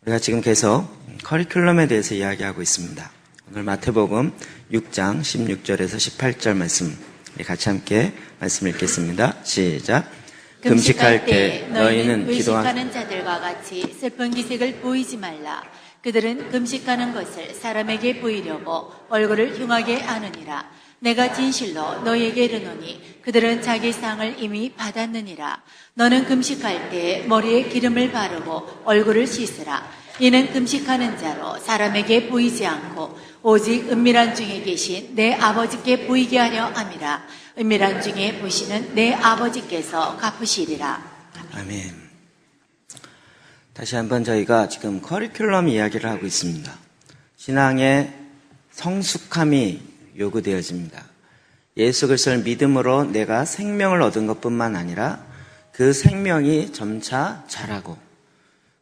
우리가 지금 계속 커리큘럼에 대해서 이야기하고 있습니다. 오늘 마태복음 6장 16절에서 18절 말씀 같이 함께 말씀 읽겠습니다. 시작. 금식할 때 너희는 외식하는 자들과 같이 슬픈 기색을 보이지 말라. 그들은 금식하는 것을 사람에게 보이려고 얼굴을 흉하게 하느니라. 내가 진실로 너희에게 이르노니 그들은 자기 상을 이미 받았느니라. 너는 금식할 때 머리에 기름을 바르고 얼굴을 씻으라. 이는 금식하는 자로 사람에게 보이지 않고 오직 은밀한 중에 계신 내 아버지께 보이게 하려 함이라. 은밀한 중에 보시는 내 아버지께서 갚으시리라. 아멘. 다시 한번 저희가 지금 커리큘럼 이야기를 하고 있습니다. 신앙의 성숙함이 요구되어집니다. 예수 그리스도를 믿음으로 내가 생명을 얻은 것뿐만 아니라 그 생명이 점차 자라고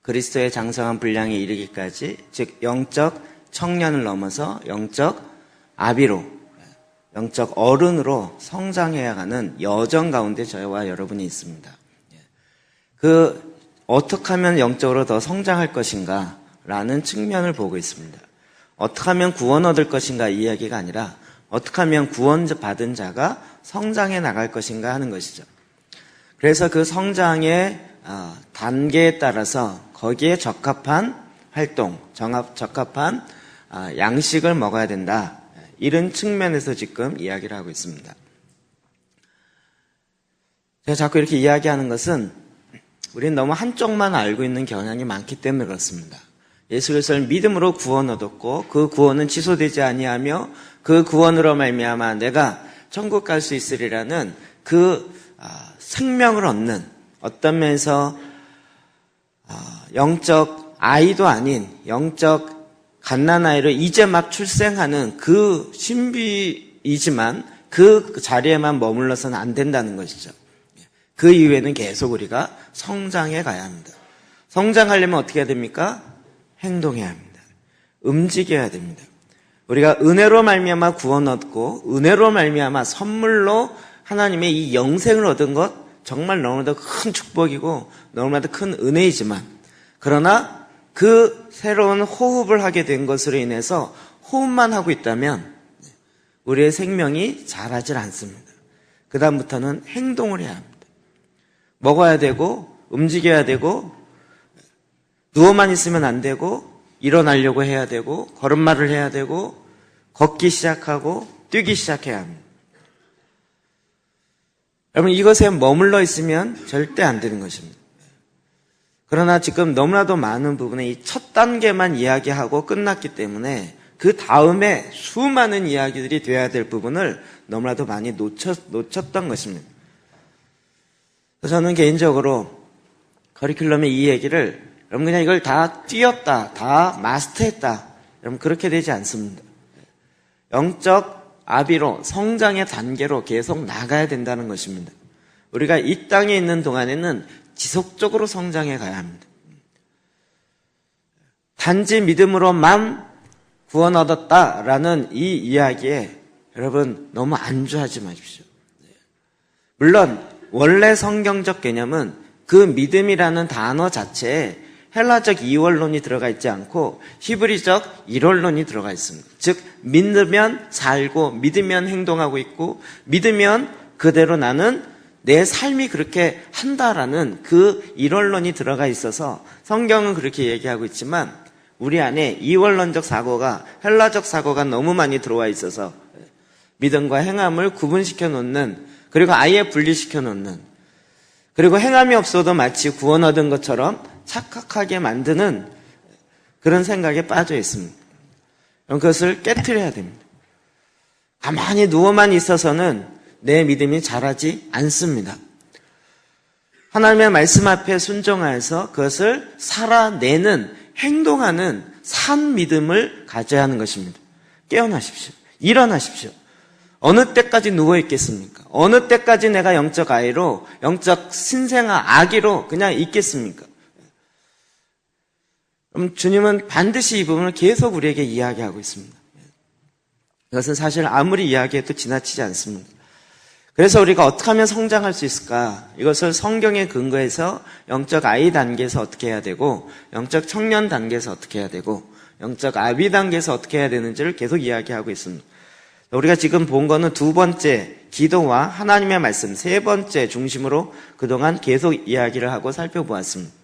그리스도의 장성한 분량에 이르기까지, 즉 영적 청년을 넘어서 영적 아비로, 영적 어른으로 성장해야 하는 여정 가운데 저와 여러분이 있습니다. 어떻게 하면 영적으로 더 성장할 것인가 라는 측면을 보고 있습니다. 어떻게 하면 구원 얻을 것인가 이 이야기가 아니라 어떻게 하면 구원 받은 자가 성장해 나갈 것인가 하는 것이죠. 그래서 그 성장의 단계에 따라서 거기에 적합한 활동, 적합한 양식을 먹어야 된다. 이런 측면에서 지금 이야기를 하고 있습니다. 제가 자꾸 이렇게 이야기하는 것은 우리는 너무 한쪽만 알고 있는 경향이 많기 때문에 그렇습니다. 예수 그리스도를 믿음으로 구원 얻었고 그 구원은 취소되지 아니하며 그 구원으로 말미암아 내가 천국 갈 수 있으리라는 그 생명을 얻는, 어떤 면에서 영적 아이도 아닌 영적 갓난아이를 이제 막 출생하는 그 신비이지만 그 자리에만 머물러서는 안 된다는 것이죠. 그 이후에는 계속 우리가 성장해 가야 합니다. 성장하려면 어떻게 해야 됩니까? 행동해야 합니다. 움직여야 됩니다. 우리가 은혜로 말미암아 구원 얻고 은혜로 말미암아 선물로 하나님의 이 영생을 얻은 것 정말 너무나도 큰 축복이고 너무나도 큰 은혜이지만, 그러나 그 새로운 호흡을 하게 된 것으로 인해서 호흡만 하고 있다면 우리의 생명이 자라질 않습니다. 그 다음부터는 행동을 해야 합니다. 먹어야 되고 움직여야 되고 누워만 있으면 안 되고 일어나려고 해야 되고 걸음마를 해야 되고 걷기 시작하고 뛰기 시작해야 합니다. 여러분, 이것에 머물러 있으면 절대 안 되는 것입니다. 그러나 지금 너무나도 많은 부분에 이 첫 단계만 이야기하고 끝났기 때문에 그 다음에 수많은 이야기들이 돼야 될 부분을 너무나도 많이 놓쳤던 것입니다. 저는 개인적으로 커리큘럼의 이 얘기를 여러분 그냥 이걸 다 뛰었다, 다 마스터했다, 여러분 그렇게 되지 않습니다. 영적 아비로 성장의 단계로 계속 나가야 된다는 것입니다. 우리가 이 땅에 있는 동안에는 지속적으로 성장해 가야 합니다. 단지 믿음으로만 구원 얻었다라는 이 이야기에 여러분 너무 안주하지 마십시오. 물론 원래 성경적 개념은 그 믿음이라는 단어 자체에 헬라적 이원론이 들어가 있지 않고 히브리적 일원론이 들어가 있습니다. 즉 믿으면 살고 믿으면 행동하고 있고 믿으면 그대로 나는 내 삶이 그렇게 한다라는 그 일원론이 들어가 있어서 성경은 그렇게 얘기하고 있지만 우리 안에 이원론적 사고가, 헬라적 사고가 너무 많이 들어와 있어서 믿음과 행함을 구분시켜 놓는, 그리고 아예 분리시켜 놓는, 그리고 행함이 없어도 마치 구원 얻은 것처럼 착각하게 만드는 그런 생각에 빠져 있습니다. 그것을 깨트려야 됩니다. 가만히 누워만 있어서는 내 믿음이 자라지 않습니다. 하나님의 말씀 앞에 순종하여서 그것을 살아내는, 행동하는 산 믿음을 가져야 하는 것입니다. 깨어나십시오. 일어나십시오. 어느 때까지 누워 있겠습니까? 어느 때까지 내가 영적 아이로, 영적 신생아 아기로 그냥 있겠습니까? 그럼 주님은 반드시 이 부분을 계속 우리에게 이야기하고 있습니다. 이것은 사실 아무리 이야기해도 지나치지 않습니다. 그래서 우리가 어떻게 하면 성장할 수 있을까? 이것을 성경에 근거해서 영적 아이 단계에서 어떻게 해야 되고, 영적 청년 단계에서 어떻게 해야 되고, 영적 아비 단계에서 어떻게 해야 되는지를 계속 이야기하고 있습니다. 우리가 지금 본 거는 두 번째, 기도와 하나님의 말씀, 세 번째 중심으로 그동안 계속 이야기를 하고 살펴보았습니다.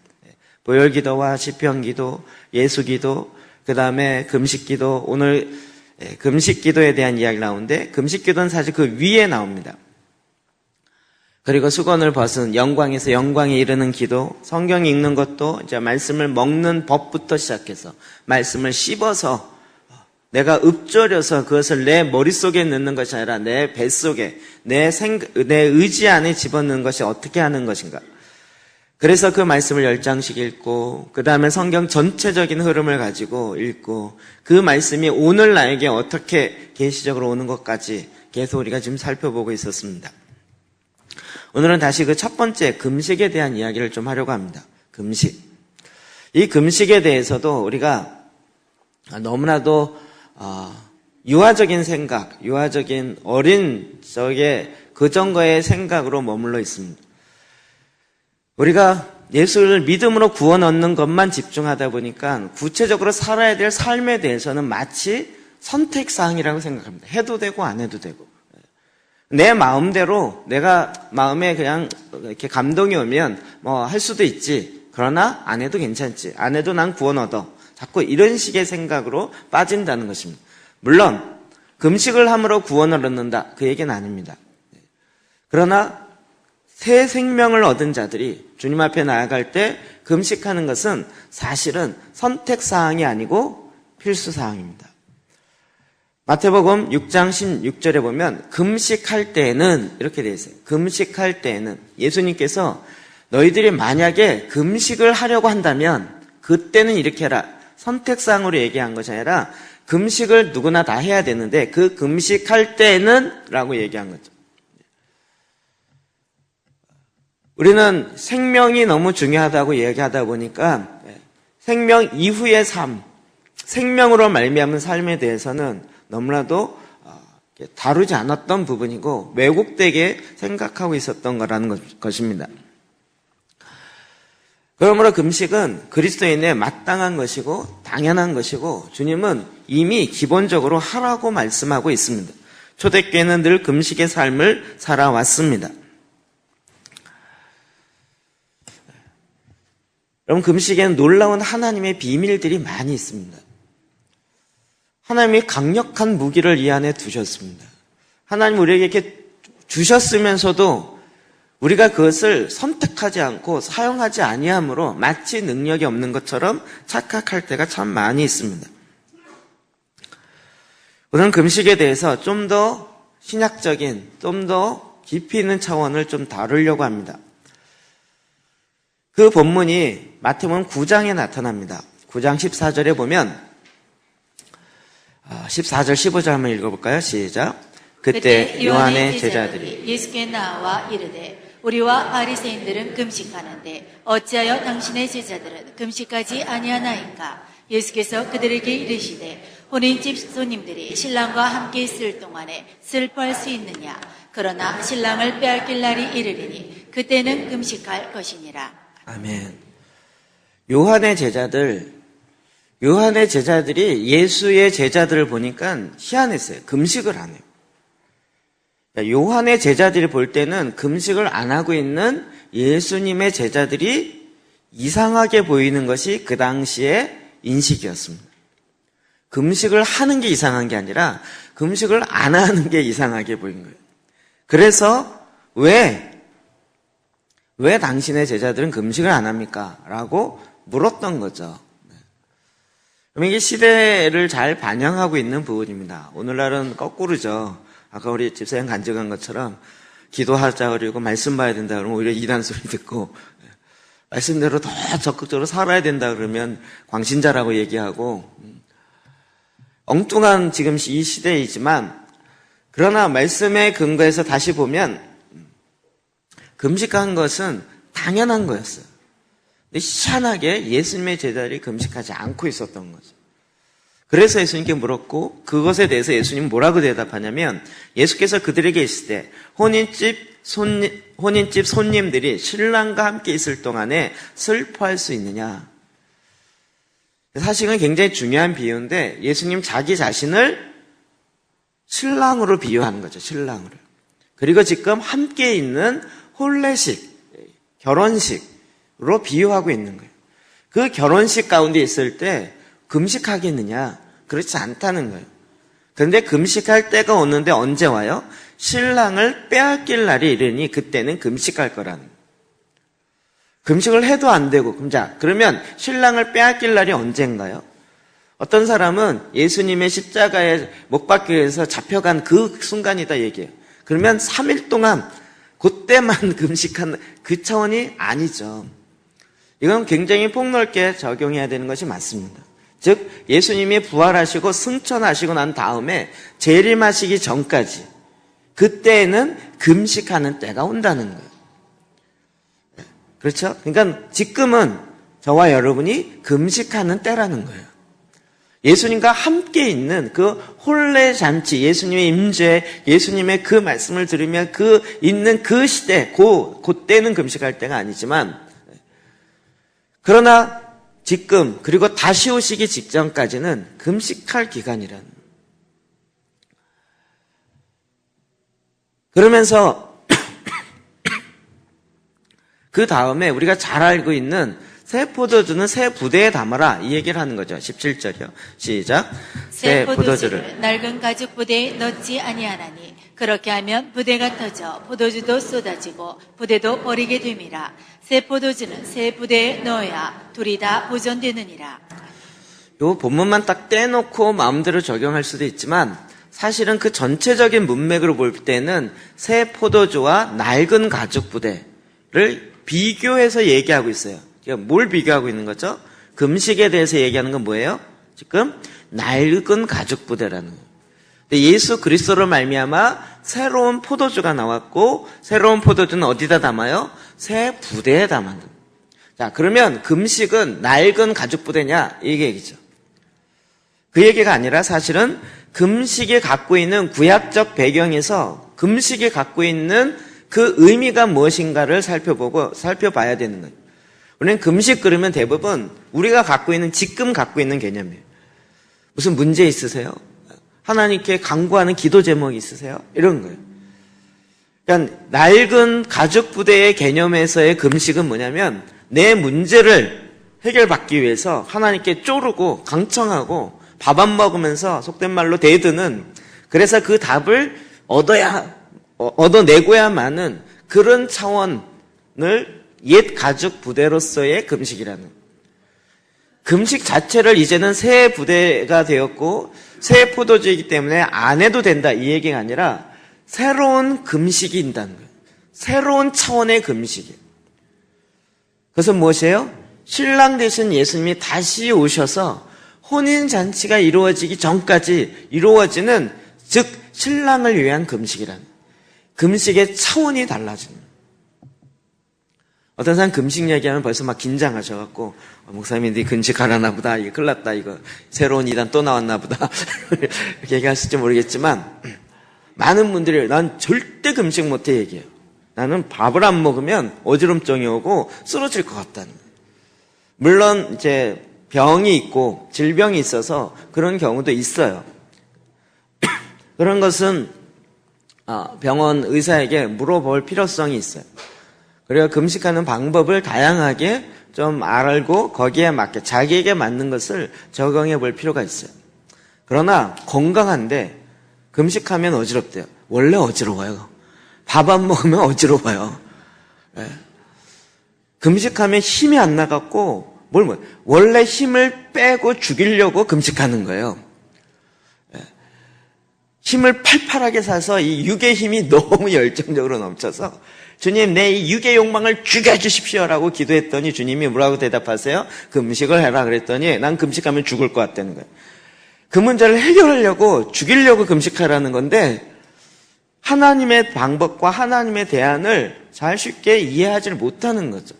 보혈 기도와 시편 기도, 예수 기도, 그 다음에 금식 기도, 오늘 금식 기도에 대한 이야기 나오는데, 금식 기도는 사실 그 위에 나옵니다. 그리고 수건을 벗은 영광에서 영광에 이르는 기도, 성경 읽는 것도 이제 말씀을 먹는 법부터 시작해서 말씀을 씹어서 내가 읊조려서 그것을 내 머릿속에 넣는 것이 아니라 내 뱃속에, 내 의지 안에 집어넣는 것이 어떻게 하는 것인가. 그래서 그 말씀을 10장씩 읽고, 그 다음에 성경 전체적인 흐름을 가지고 읽고, 그 말씀이 오늘 나에게 어떻게 계시적으로 오는 것까지 계속 우리가 지금 살펴보고 있었습니다. 오늘은 다시 그 첫 번째 금식에 대한 이야기를 좀 하려고 합니다. 금식. 이 금식에 대해서도 우리가 너무나도 유아적인 생각, 유아적인 어린 적의 그전과의 생각으로 머물러 있습니다. 우리가 예수를 믿음으로 구원 얻는 것만 집중하다 보니까 구체적으로 살아야 될 삶에 대해서는 마치 선택사항이라고 생각합니다. 해도 되고 안 해도 되고. 내 마음대로 내가 마음에 그냥 이렇게 감동이 오면 뭐 할 수도 있지. 그러나 안 해도 괜찮지. 안 해도 난 구원 얻어. 자꾸 이런 식의 생각으로 빠진다는 것입니다. 물론 금식을 함으로 구원을 얻는다. 그 얘기는 아닙니다. 그러나 새 생명을 얻은 자들이 주님 앞에 나아갈 때 금식하는 것은 사실은 선택사항이 아니고 필수사항입니다. 마태복음 6장 16절에 보면 금식할 때에는 이렇게 되어 있어요. 금식할 때에는 예수님께서 너희들이 만약에 금식을 하려고 한다면 그때는 이렇게 해라. 선택사항으로 얘기한 것이 아니라 금식을 누구나 다 해야 되는데 그 금식할 때에는 라고 얘기한 거죠. 우리는 생명이 너무 중요하다고 얘기하다 보니까 생명 이후의 삶, 생명으로 말미암은 삶에 대해서는 너무나도 다루지 않았던 부분이고 왜곡되게 생각하고 있었던 거라는 것입니다. 그러므로 금식은 그리스도인의 마땅한 것이고 당연한 것이고 주님은 이미 기본적으로 하라고 말씀하고 있습니다. 초대교회는 늘 금식의 삶을 살아왔습니다. 여러분, 금식에는 놀라운 하나님의 비밀들이 많이 있습니다. 하나님이 강력한 무기를 이 안에 두셨습니다. 하나님 우리에게 이렇게 주셨으면서도 우리가 그것을 선택하지 않고 사용하지 아니함으로 마치 능력이 없는 것처럼 착각할 때가 참 많이 있습니다. 오늘은 금식에 대해서 좀 더 신약적인, 좀 더 깊이 있는 차원을 좀 다루려고 합니다. 그 본문이 마태복음 9장에 나타납니다. 9장 14절에 보면 14절 15절 한번 읽어볼까요? 시작. 그때 요한의 제자들이 예수께 나와 이르되 우리와 바리새인들은 금식하는데 어찌하여 당신의 제자들은 금식하지 아니하나이까? 예수께서 그들에게 이르시되 혼인집 손님들이 신랑과 함께 있을 동안에 슬퍼할 수 있느냐? 그러나 신랑을 빼앗길 날이 이르리니 그때는 금식할 것이니라. 아멘. 요한의 제자들이 예수의 제자들을 보니까 희한했어요. 금식을 안 해요. 요한의 제자들이 볼 때는 금식을 안 하고 있는 예수님의 제자들이 이상하게 보이는 것이 그 당시의 인식이었습니다. 금식을 하는 게 이상한 게 아니라 금식을 안 하는 게 이상하게 보인 거예요. 그래서 왜 당신의 제자들은 금식을 안 합니까? 라고 물었던 거죠. 이게 시대를 잘 반영하고 있는 부분입니다. 오늘날은 거꾸로죠. 아까 우리 집사님 간증한 것처럼 기도하자 그리고 말씀 봐야 된다 그러면 오히려 이단 소리 듣고 말씀대로 더 적극적으로 살아야 된다 그러면 광신자라고 얘기하고 엉뚱한 지금 이 시대이지만 그러나 말씀의 근거에서 다시 보면 금식한 것은 당연한 거였어요. 근데 희한하게 예수님의 제자들이 금식하지 않고 있었던 거죠. 그래서 예수님께 물었고 그것에 대해서 예수님은 뭐라고 대답하냐면 예수께서 그들에게 있을 때 혼인집 손님들이 신랑과 함께 있을 동안에 슬퍼할 수 있느냐. 사실은 굉장히 중요한 비유인데 예수님 자기 자신을 신랑으로 비유하는 거죠. 신랑으로. 그리고 지금 함께 있는 혼례식, 결혼식으로 비유하고 있는 거예요. 그 결혼식 가운데 있을 때 금식하겠느냐? 그렇지 않다는 거예요. 그런데 금식할 때가 오는데 언제 와요? 신랑을 빼앗길 날이 이르니 그때는 금식할 거라는 거예요. 금식을 해도 안 되고, 그러면 신랑을 빼앗길 날이 언젠가요? 어떤 사람은 예수님의 십자가에 못 박기 위해서 잡혀간 그 순간이다 얘기해요. 그러면 3일 동안 그때만 금식한 그 차원이 아니죠. 이건 굉장히 폭넓게 적용해야 되는 것이 맞습니다. 즉 예수님이 부활하시고 승천하시고 난 다음에 재림하시기 전까지 그때에는 금식하는 때가 온다는 거예요. 그렇죠? 그러니까 지금은 저와 여러분이 금식하는 때라는 거예요. 예수님과 함께 있는 그 혼례 잔치, 예수님의 임재, 예수님의 그 말씀을 들으며 그 있는 그 시대, 그때는 금식할 때가 아니지만, 그러나 지금 그리고 다시 오시기 직전까지는 금식할 기간이라는. 그러면서 그 다음에 우리가 잘 알고 있는 새 포도주는 새 부대에 담아라 이 얘기를 하는 거죠. 17절이요. 시작. 새 포도주를 낡은 가죽 부대에 넣지 아니하나니 그렇게 하면 부대가 터져 포도주도 쏟아지고 부대도 버리게 됨이라. 새 포도주는 새 부대에 넣어야 둘이 다 보존되느니라. 요 본문만 딱 떼놓고 마음대로 적용할 수도 있지만 사실은 그 전체적인 문맥으로 볼 때는 새 포도주와 낡은 가죽 부대를 비교해서 얘기하고 있어요. 뭘 비교하고 있는 거죠? 금식에 대해서 얘기하는 건 뭐예요? 지금 낡은 가죽 부대라는 거예요. 근데 예수 그리스도로 말미암아 새로운 포도주가 나왔고 새로운 포도주는 어디다 담아요? 새 부대에 담아요. 자, 그러면 금식은 낡은 가죽 부대냐? 이 얘기죠. 그 얘기가 아니라 사실은 금식이 갖고 있는 구약적 배경에서 금식이 갖고 있는 그 의미가 무엇인가를 살펴봐야 되는 거예요. 우리는 금식 그러면 대부분 우리가 지금 갖고 있는 개념이에요. 무슨 문제 있으세요? 하나님께 간구하는 기도 제목이 있으세요? 이런 거예요. 그러니까 낡은 가죽 부대의 개념에서의 금식은 뭐냐면 내 문제를 해결받기 위해서 하나님께 쪼르고 강청하고 밥 안 먹으면서 속된 말로 대드는, 그래서 그 답을 얻어내고야만은 그런 차원을 옛 가죽 부대로서의 금식이라는. 금식 자체를 이제는 새 부대가 되었고 새 포도주이기 때문에 안 해도 된다 이 얘기가 아니라 새로운 금식이 있다는 거예요. 새로운 차원의 금식이에요. 그것은 무엇이에요? 신랑 되신 예수님이 다시 오셔서 혼인잔치가 이루어지기 전까지 이루어지는, 즉 신랑을 위한 금식이라는, 금식의 차원이 달라지는. 어떤 사람 금식 얘기하면 벌써 막 긴장하셔갖고 목사님이 네 금식하라나 보다, 이거 큰일 났다, 이거 새로운 이단 또 나왔나 보다 이렇게 얘기하실지 모르겠지만 많은 분들이 난 절대 금식 못해 얘기해요. 나는 밥을 안 먹으면 어지럼증이 오고 쓰러질 것 같다는. 물론 이제 병이 있고 질병이 있어서 그런 경우도 있어요. 그런 것은 병원 의사에게 물어볼 필요성이 있어요. 그래서 금식하는 방법을 다양하게 좀 알고 거기에 맞게 자기에게 맞는 것을 적용해 볼 필요가 있어요. 그러나 건강한데 금식하면 어지럽대요. 원래 어지러워요. 밥 안 먹으면 어지러워요. 네. 금식하면 힘이 안 나갖고 원래 힘을 빼고 죽이려고 금식하는 거예요. 네. 힘을 팔팔하게 사서 이 육의 힘이 너무 열정적으로 넘쳐서 주님, 내 이 육의 욕망을 죽여주십시오라고 기도했더니 주님이 뭐라고 대답하세요? 금식을 해라 그랬더니 난 금식하면 죽을 것 같다는 거예요. 그 문제를 해결하려고 죽이려고 금식하라는 건데 하나님의 방법과 하나님의 대안을 잘 쉽게 이해하지 못하는 거죠.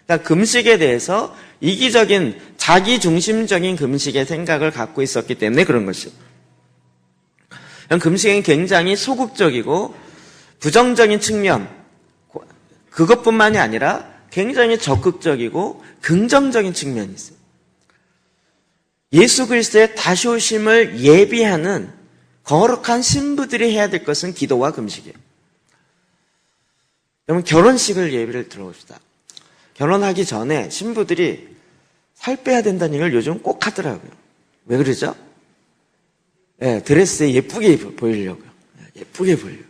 그러니까 금식에 대해서 이기적인 자기 중심적인 금식의 생각을 갖고 있었기 때문에 그런 것이죠. 금식은 굉장히 소극적이고 부정적인 측면, 그것뿐만이 아니라 굉장히 적극적이고 긍정적인 측면이 있어요. 예수 그리스도의 다시 오심을 예비하는 거룩한 신부들이 해야 될 것은 기도와 금식이에요. 여러분, 결혼식을 예비를 들어봅시다. 결혼하기 전에 신부들이 살 빼야 된다는 얘기를 요즘 꼭 하더라고요. 왜 그러죠? 네, 드레스에 예쁘게 보이려고요. 예쁘게 보이려고.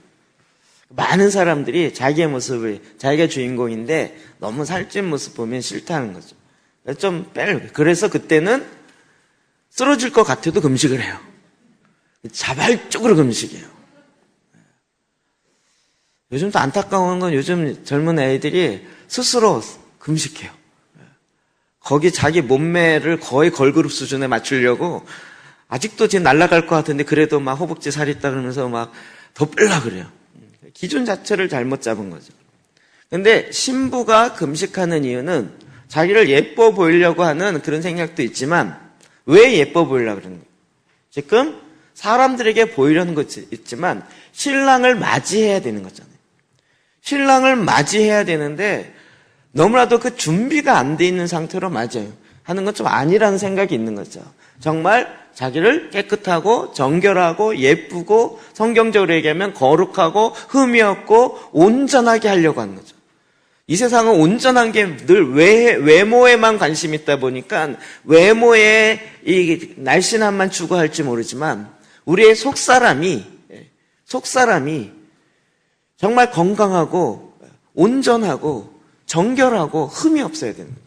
많은 사람들이 자기의 모습을, 자기가 주인공인데 너무 살찐 모습 보면 싫다는 거죠. 좀 빼려고. 그래서 그때는 쓰러질 것 같아도 금식을 해요. 자발적으로 금식이에요. 요즘 또 안타까운 건 요즘 젊은 애들이 스스로 금식해요. 거기 자기 몸매를 거의 걸그룹 수준에 맞추려고 아직도 지금 날아갈 것 같은데 그래도 막 허벅지 살이 있다 그러면서 막 더 빼려고 그래요. 기준 자체를 잘못 잡은 거죠. 근데 신부가 금식하는 이유는 자기를 예뻐 보이려고 하는 그런 생각도 있지만 왜 예뻐 보이려고 그러는 거예요? 지금 사람들에게 보이려는 것이 있지만 신랑을 맞이해야 되는 거잖아요. 신랑을 맞이해야 되는데 너무나도 그 준비가 안 돼 있는 상태로 맞아요. 하는 건 좀 아니라는 생각이 있는 거죠. 정말 자기를 깨끗하고 정결하고 예쁘고 성경적으로 얘기하면 거룩하고 흠이 없고 온전하게 하려고 하는 거죠. 이 세상은 온전한 게 늘 외모에만 관심이 있다 보니까 외모에 이 날씬함만 추구할지 모르지만 우리의 속사람이 정말 건강하고 온전하고 정결하고 흠이 없어야 되는 거죠.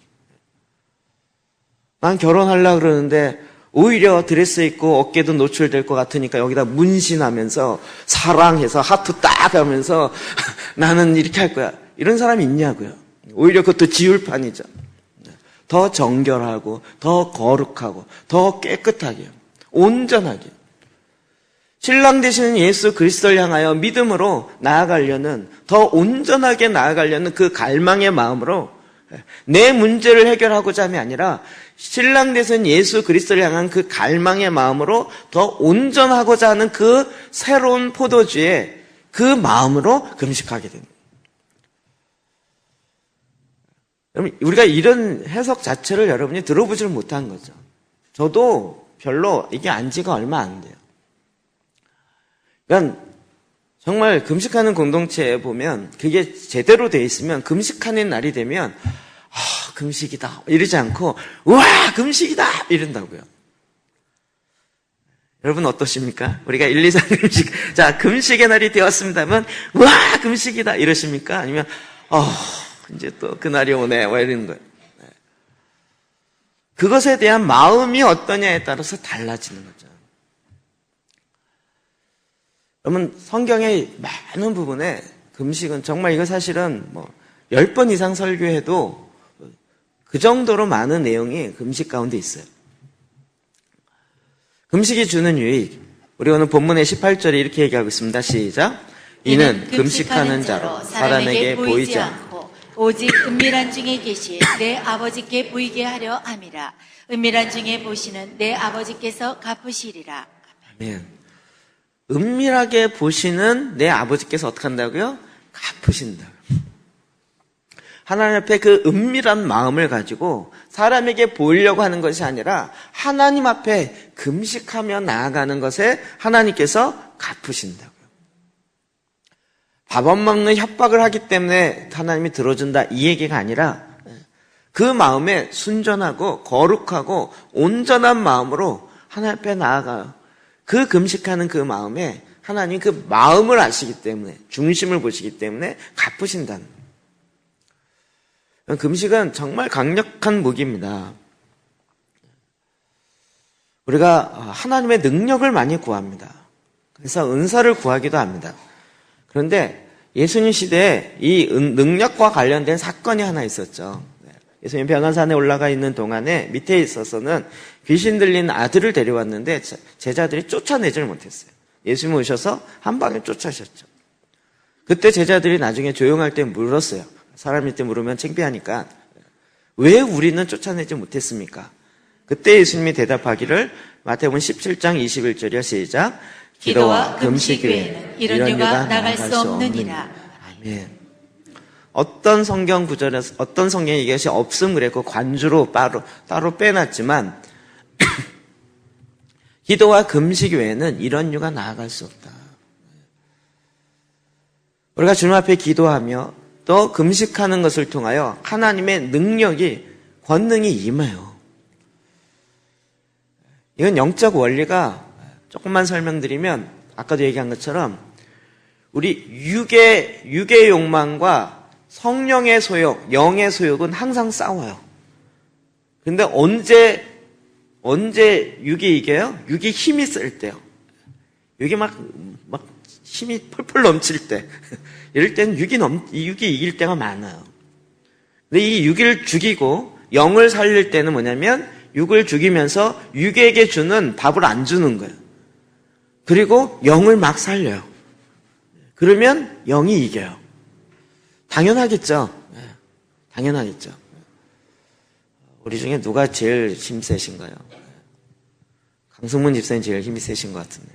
난 결혼하려고 그러는데 오히려 드레스 입고 어깨도 노출될 것 같으니까 여기다 문신하면서 사랑해서 하트 딱 하면서 나는 이렇게 할 거야. 이런 사람이 있냐고요. 오히려 그것도 지울판이죠. 더 정결하고 더 거룩하고 더 깨끗하게 온전하게 신랑 되시는 예수 그리스도를 향하여 믿음으로 나아가려는 더 온전하게 나아가려는 그 갈망의 마음으로 내 문제를 해결하고자 함이 아니라 신랑 되신 예수 그리스도를 향한 그 갈망의 마음으로 더 온전하고자 하는 그 새로운 포도주의 그 마음으로 금식하게 됩니다. 우리가 이런 해석 자체를 여러분이 들어보지를 못한 거죠. 저도 별로 이게 안 지가 얼마 안 돼요. 그러니까 정말 금식하는 공동체에 보면 그게 제대로 돼 있으면 금식하는 날이 되면 금식이다 이러지 않고 우와 금식이다 이런다고요. 여러분 어떠십니까? 우리가 1, 2, 3 금식 자 금식의 날이 되었습니다면 우와 금식이다 이러십니까? 아니면 이제 또 그 날이 오네 뭐 이러는 거예요. 그것에 대한 마음이 어떠냐에 따라서 달라지는 거죠. 여러분 성경의 많은 부분에 금식은 정말 이거 사실은 10번 이상 설교해도 그 정도로 많은 내용이 금식 가운데 있어요. 금식이 주는 유익 우리 오늘 본문의 18절에 이렇게 얘기하고 있습니다. 시작. 이는 금식하는 자로 사람에게 보이지 않고 오직 은밀한 중에 계신 내 아버지께 보이게 하려 함이라. 은밀한 중에 보시는 내 아버지께서 갚으시리라. 아멘. 은밀하게 보시는 내 아버지께서 어떻게 한다고요? 갚으신다고요. 하나님 앞에 그 은밀한 마음을 가지고 사람에게 보이려고 하는 것이 아니라 하나님 앞에 금식하며 나아가는 것에 하나님께서 갚으신다고요. 밥 안 먹는 협박을 하기 때문에 하나님이 들어준다 이 얘기가 아니라 그 마음에 순전하고 거룩하고 온전한 마음으로 하나님 앞에 나아가요. 그 금식하는 그 마음에 하나님 그 마음을 아시기 때문에 중심을 보시기 때문에 갚으신다는 거예요. 금식은 정말 강력한 무기입니다. 우리가 하나님의 능력을 많이 구합니다. 그래서 은사를 구하기도 합니다. 그런데 예수님 시대에 이 능력과 관련된 사건이 하나 있었죠. 예수님 변화산에 올라가 있는 동안에 밑에 있어서는 귀신 들린 아들을 데려왔는데 제자들이 쫓아내지를 못했어요. 예수님 오셔서 한 방에 쫓아셨죠. 그때 제자들이 나중에 조용할 때 물었어요. 사람일 때 물으면 창피하니까 왜 우리는 쫓아내지 못했습니까? 그때 예수님이 대답하기를 마태복음 17장 21절이요. 시작. 기도와 금식 외에는 이런 유가 나갈 수 없느니라. 아멘. 어떤 성경 구절에서 어떤 성경에 이것이 없음 그랬고 관주로 따로 빼놨지만 기도와 금식 외에는 이런 유가 나아갈 수 없다. 우리가 주님 앞에 기도하며 또 금식하는 것을 통하여 하나님의 능력이 권능이 임해요. 이건 영적 원리가 조금만 설명드리면 아까도 얘기한 것처럼 우리 육의 욕망과 성령의 소욕, 영의 소욕은 항상 싸워요. 근데 언제 육이 이겨요? 육이 힘이 쓸 때요. 육이 막 힘이 펄펄 넘칠 때. 이럴 때는 육이 이길 때가 많아요. 근데 이 육을 죽이고 영을 살릴 때는 뭐냐면 육을 죽이면서 육에게 주는 밥을 안 주는 거예요. 그리고 영을 막 살려요. 그러면 영이 이겨요. 당연하겠죠. 당연하겠죠. 우리 중에 누가 제일 힘 세신가요? 강승문 집사님 제일 힘이 세신 것 같은데.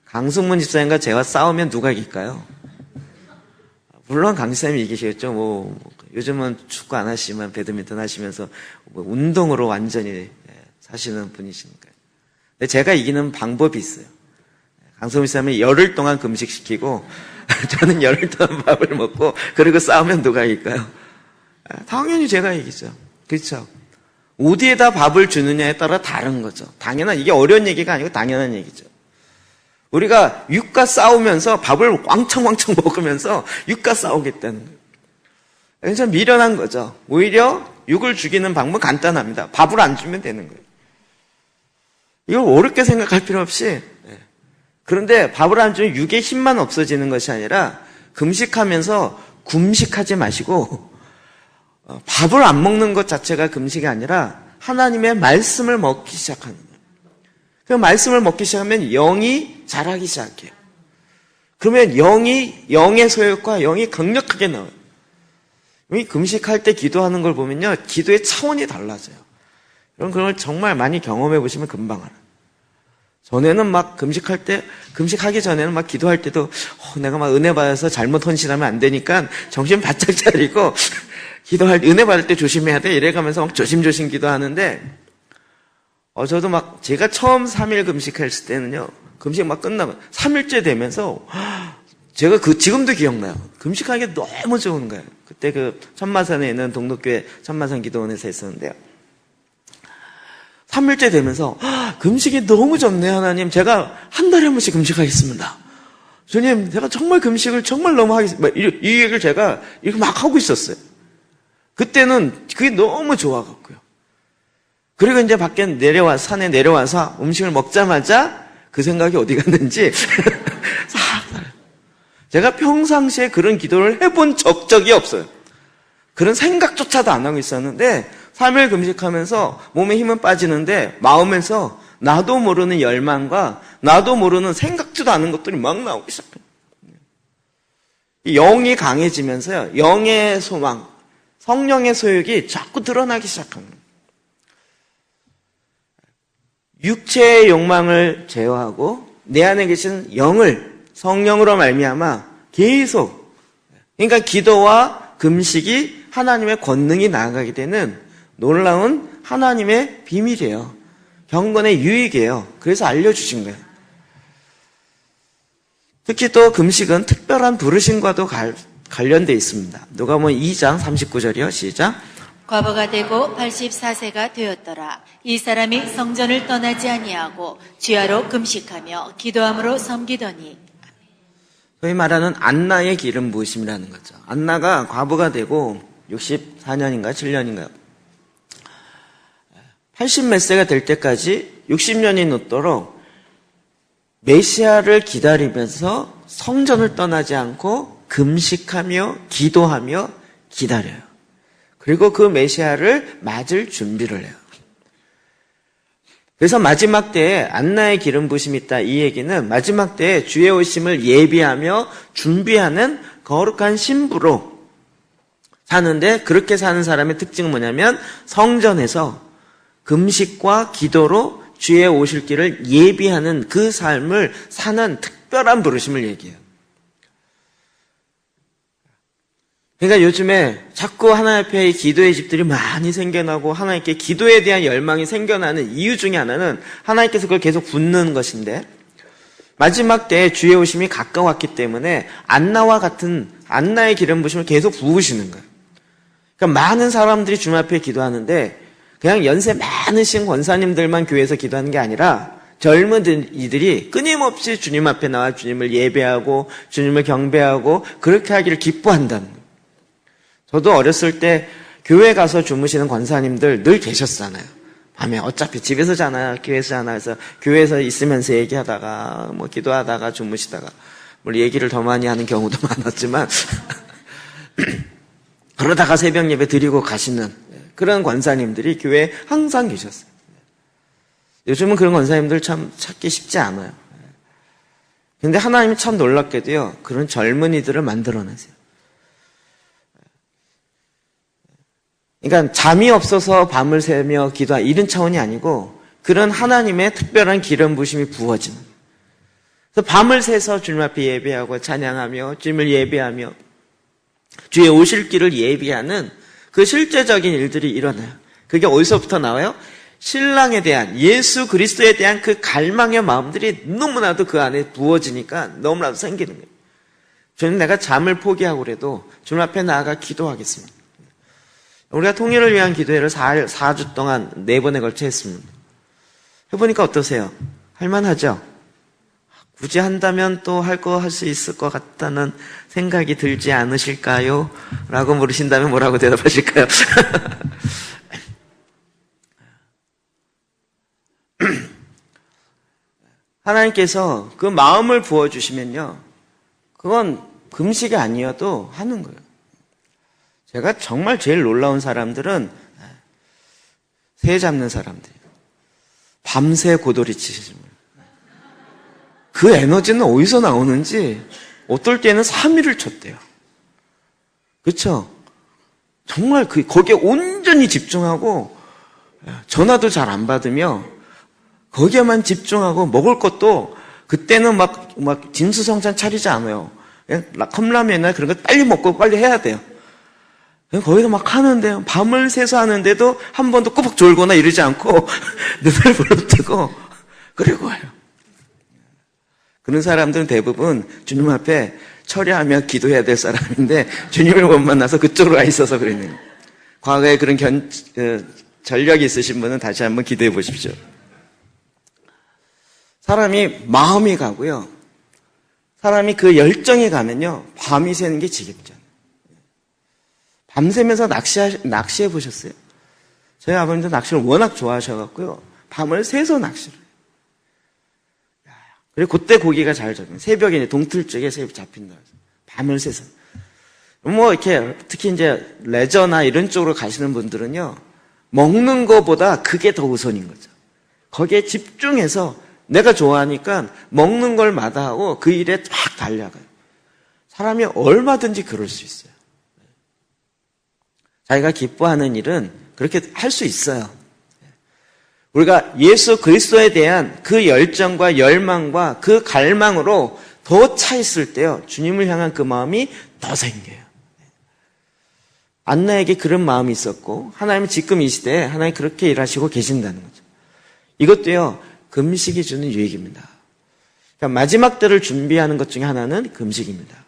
강승문 집사님과 제가 싸우면 누가 이길까요? 물론 강 집사님이 이기시겠죠. 요즘은 축구 안 하시지만 배드민턴 하시면서 운동으로 완전히 사시는 분이시니까요. 근데 제가 이기는 방법이 있어요. 강승문 집사님이 열흘 동안 금식시키고 저는 열흘 동안 밥을 먹고 그리고 싸우면 누가 이길까요? 당연히 제가 이기죠. 그렇죠? 어디에다 밥을 주느냐에 따라 다른 거죠. 이게 어려운 얘기가 아니고 당연한 얘기죠. 우리가 육과 싸우면서 밥을 왕창 먹으면서 육과 싸우겠다는 거예요. 그래서 미련한 거죠. 오히려 육을 죽이는 방법은 간단합니다. 밥을 안 주면 되는 거예요. 이걸 어렵게 생각할 필요 없이. 그런데 밥을 안 주면 육의 힘만 없어지는 것이 아니라 금식하면서 굶식하지 마시고 밥을 안 먹는 것 자체가 금식이 아니라 하나님의 말씀을 먹기 시작하는 거예요. 그 말씀을 먹기 시작하면 영이 자라기 시작해요. 그러면 영의 소욕과 영이 강력하게 나와요. 이 금식할 때 기도하는 걸 보면요, 기도의 차원이 달라져요. 여러분 그런 걸 정말 많이 경험해 보시면 금방 알아요. 전에는 막 금식하기 전에는 막 기도할 때도 내가 막 은혜 받아서 잘못 헌신하면 안 되니까 정신 바짝 차리고 은혜 받을 때 조심해야 돼 이래가면서 막 조심조심 기도하는데 저도 막 제가 처음 3일 금식했을 때는요, 금식 막 끝나면 3일째 되면서 제가 지금도 기억나요. 금식하기 너무 좋은 거예요. 그때 천마산에 있는 동덕교회 천마산 기도원에서 했었는데요. 3일째 되면서 금식이 너무 좋네요. 하나님, 제가 한 달에 한 번씩 금식하겠습니다. 주님, 제가 정말 금식을 정말 너무 하겠습니다. 이 얘기를 제가 이렇게 막 하고 있었어요. 그때는 그게 너무 좋아갖고요. 그리고 이제 산에 내려와서 음식을 먹자마자 그 생각이 어디 갔는지 제가 평상시에 그런 기도를 해본 적이 없어요. 그런 생각조차도 안 하고 있었는데 3일 금식하면서 몸에 힘은 빠지는데 마음에서 나도 모르는 열망과 나도 모르는 생각지도 않은 것들이 막 나오기 시작해요. 영이 강해지면서요, 영의 소망, 성령의 소욕이 자꾸 드러나기 시작합니다. 육체의 욕망을 제어하고 내 안에 계신 성령으로 말미암아 계속, 그러니까 기도와 금식이 하나님의 권능이 나아가게 되는 놀라운 하나님의 비밀이에요. 경건의 유익이에요. 그래서 알려주신 거예요. 특히 또 금식은 특별한 부르심과도 관련되어 있습니다. 누가복음 2장 39절이요. 시작. 과부가 되고 84세가 되었더라. 이 사람이 성전을 떠나지 아니하고 주야로 금식하며 기도함으로 섬기더니. 소위 말하는 안나의 기름 부으심이라는 거죠. 안나가 과부가 되고 64년인가 7년인가요? 80몇 세가 될 때까지 60년이 넘도록 메시아를 기다리면서 성전을 떠나지 않고 금식하며 기도하며 기다려요. 그리고 그 메시아를 맞을 준비를 해요. 그래서 마지막 때에 안나의 기름 부심이 있다, 이 얘기는 마지막 때에 주의 오심을 예비하며 준비하는 거룩한 신부로 사는데, 그렇게 사는 사람의 특징은 뭐냐면 성전에서 금식과 기도로 주의 오실 길을 예비하는 그 삶을 사는 특별한 부르심을 얘기해요. 그러니까 요즘에 자꾸 하나님 앞에 기도의 집들이 많이 생겨나고 하나님께 기도에 대한 열망이 생겨나는 이유 중에 하나는 하나님께서 그걸 계속 붓는 것인데, 마지막 때에 주의 오심이 가까웠기 때문에 안나와 같은 안나의 기름 부심을 계속 부으시는 거예요. 그러니까 많은 사람들이 주님 앞에 기도하는데 그냥 연세 많으신 권사님들만 교회에서 기도하는 게 아니라 젊은 이들이 끊임없이 주님 앞에 나와 주님을 예배하고 주님을 경배하고 그렇게 하기를 기뻐한다는 거예요. 저도 어렸을 때 교회 가서 주무시는 권사님들 늘 계셨잖아요. 밤에 어차피 집에서 자나 교회에서 자나 해서 교회에서 있으면서 얘기하다가 뭐 기도하다가 주무시다가 물론 얘기를 더 많이 하는 경우도 많았지만 그러다가 새벽 예배 드리고 가시는 그런 권사님들이 교회에 항상 계셨어요. 요즘은 그런 권사님들 참 찾기 쉽지 않아요. 근데 하나님이 참 놀랍게도요, 그런 젊은이들을 만들어내세요. 그러니까 잠이 없어서 밤을 새며 기도하는 이런 차원이 아니고 그런 하나님의 특별한 기름 부심이 부어지는. 그래서 밤을 새서 주님 앞에 예배하고 찬양하며 주님을 예배하며 주의 오실 길을 예비하는 그 실제적인 일들이 일어나요. 그게 어디서부터 나와요? 신랑에 대한, 예수 그리스도에 대한 그 갈망의 마음들이 너무나도 그 안에 부어지니까 너무나도 생기는 거예요. 저는 내가 잠을 포기하고 그래도 주님 앞에 나아가 기도하겠습니다. 우리가 통일을 위한 기도회를 4주 동안 4번에 걸쳐 했습니다. 해보니까 어떠세요? 할만하죠? 굳이 한다면 또 할 수 있을 것 같다는 생각이 들지 않으실까요? 라고 물으신다면 뭐라고 대답하실까요? 하나님께서 그 마음을 부어주시면요, 그건 금식이 아니어도 하는 거예요. 제가 정말 제일 놀라운 사람들은 새 잡는 사람들이에요. 밤새 고도리 치시는 거예요. 그 에너지는 어디서 나오는지 어떨 때는 3일을 쳤대요. 그렇죠? 정말 거기에 온전히 집중하고 전화도 잘 안 받으며 거기에만 집중하고 먹을 것도 그때는 막 진수성찬 차리지 않아요. 그냥 컵라면이나 그런 거 빨리 먹고 빨리 해야 돼요. 거기서 막 하는데요. 밤을 새서 하는데도 한 번도 꾸벅 졸거나 이러지 않고 눈을 부릅뜨고 그리고 와요. 그런 사람들은 대부분 주님 앞에 철야하며 기도해야 될 사람인데 주님을 못 만나서 그쪽으로 와 있어서 그러는 거예요. 과거에 그런 전력이 있으신 분은 다시 한번 기도해 보십시오. 사람이 마음이 가고요. 사람이 그 열정이 가면요. 밤이 새는 게 지겹잖아요. 밤새면서 낚시해 보셨어요? 저희 아버님도 낚시를 워낙 좋아하셔갖고요. 밤을 새서 낚시를 해요. 그리고 그때 고기가 잘 잡혀요. 새벽에 동틀쪽에 새벽 잡힌다. 밤을 새서. 뭐 이렇게 특히 이제 레저나 이런 쪽으로 가시는 분들은요. 먹는 거보다 그게 더 우선인 거죠. 거기에 집중해서 내가 좋아하니까 먹는 걸 마다하고 그 일에 막 달려가요. 사람이 얼마든지 그럴 수 있어요. 자기가 기뻐하는 일은 그렇게 할 수 있어요. 우리가 예수 그리스도에 대한 그 열정과 열망과 그 갈망으로 더 차 있을 때요. 주님을 향한 그 마음이 더 생겨요. 안나에게 그런 마음이 있었고 하나님은 지금 이 시대에 하나님 그렇게 일하시고 계신다는 거죠. 이것도요. 금식이 주는 유익입니다. 그러니까 마지막 때를 준비하는 것 중에 하나는 금식입니다.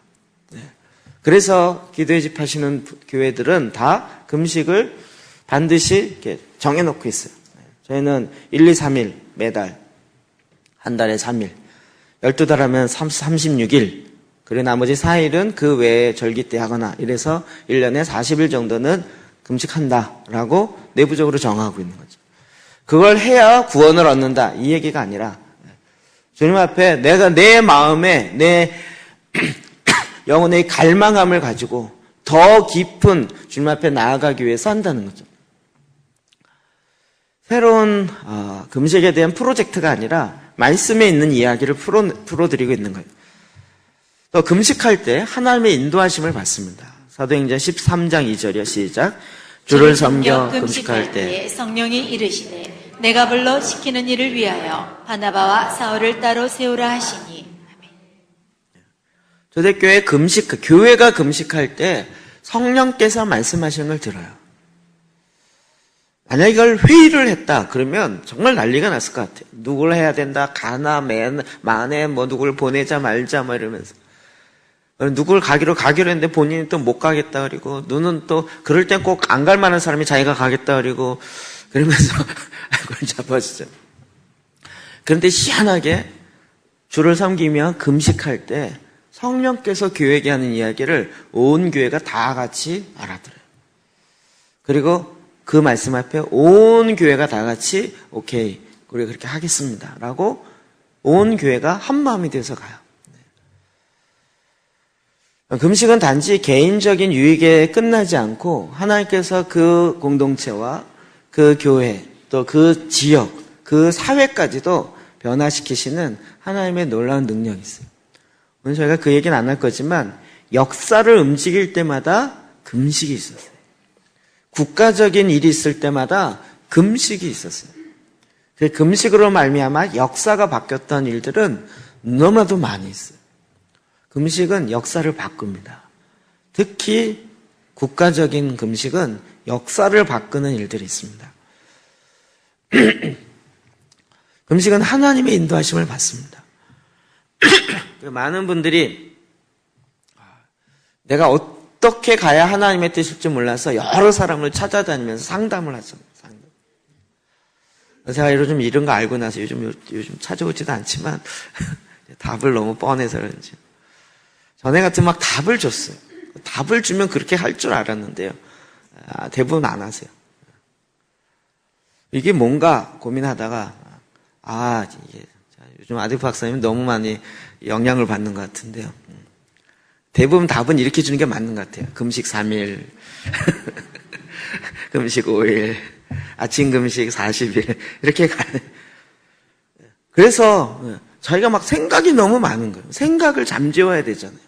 그래서 기도의 집 하시는 교회들은 다 금식을 반드시 이렇게 정해놓고 있어요. 저희는 1, 2, 3일 매달 한 달에 3일 12달 하면 36일 그리고 나머지 4일은 그 외에 절기 때 하거나 이래서 1년에 40일 정도는 금식한다라고 내부적으로 정하고 있는 거죠. 그걸 해야 구원을 얻는다 이 얘기가 아니라 주님 앞에 내가 내 마음에 내 영혼의 갈망함을 가지고 더 깊은 주님 앞에 나아가기 위해서 한다는 거죠. 새로운 금식에 대한 프로젝트가 아니라 말씀에 있는 이야기를 풀어드리고 있는 거예요. 또 금식할 때 하나님의 인도하심을 받습니다. 사도행전 13장 2절이요. 시작. 주를 섬겨 금식할 때 성령이 이르시되 내가 불러 시키는 일을 위하여 바나바와 사울을 따로 세우라 하시니. 초대교회 교회가 금식할 때 성령께서 말씀하시는 걸 들어요. 만약 이걸 회의를 했다 그러면 정말 난리가 났을 것 같아요. 누굴 해야 된다, 가나 만에 뭐 누굴 보내자 말자 뭐 이러면서 누굴 가기로 했는데 본인이 또 못 가겠다 그리고 누는 또 그럴 땐 꼭 안 갈 만한 사람이 자기가 가겠다 그리고 그러면서 그걸 잡아주죠. 그런데 희한하게 주를 섬기며 금식할 때 성령께서 교회에게 하는 이야기를 온 교회가 다 같이 알아들어요. 그리고 그 말씀 앞에 온 교회가 다 같이 오케이 우리 그렇게 하겠습니다 라고 온 교회가 한 마음이 돼서 가요. 금식은 단지 개인적인 유익에 끝나지 않고 하나님께서 그 공동체와 그 교회 또 그 지역 그 사회까지도 변화시키시는 하나님의 놀라운 능력이 있어요. 오늘 저희가 그 얘기는 안 할 거지만 역사를 움직일 때마다 금식이 있었어요. 국가적인 일이 있을 때마다 금식이 있었어요. 그 금식으로 말미암아 역사가 바뀌었던 일들은 너무나도 많이 있어요. 금식은 역사를 바꿉니다. 특히 국가적인 금식은 역사를 바꾸는 일들이 있습니다. 금식은 하나님의 인도하심을 받습니다. 많은 분들이 내가 어떻게 가야 하나님의 뜻일지 몰라서 여러 사람을 찾아다니면서 상담을 하잖아요. 제가 요즘 이런 거 알고 나서 요즘 찾아오지도 않지만 답을 너무 뻔해서 그런지 전에 같으면 막 답을 줬어요. 답을 주면 그렇게 할 줄 알았는데요. 대부분 안 하세요. 이게 뭔가 고민하다가 이게 요즘 아들 박사님 너무 많이 영향을 받는 것 같은데요. 대부분 답은 이렇게 주는 게 맞는 것 같아요. 금식 3일, 금식 5일, 아침 금식 40일 이렇게 가요. 그래서 저희가 막 생각이 너무 많은 거예요. 생각을 잠재워야 되잖아요.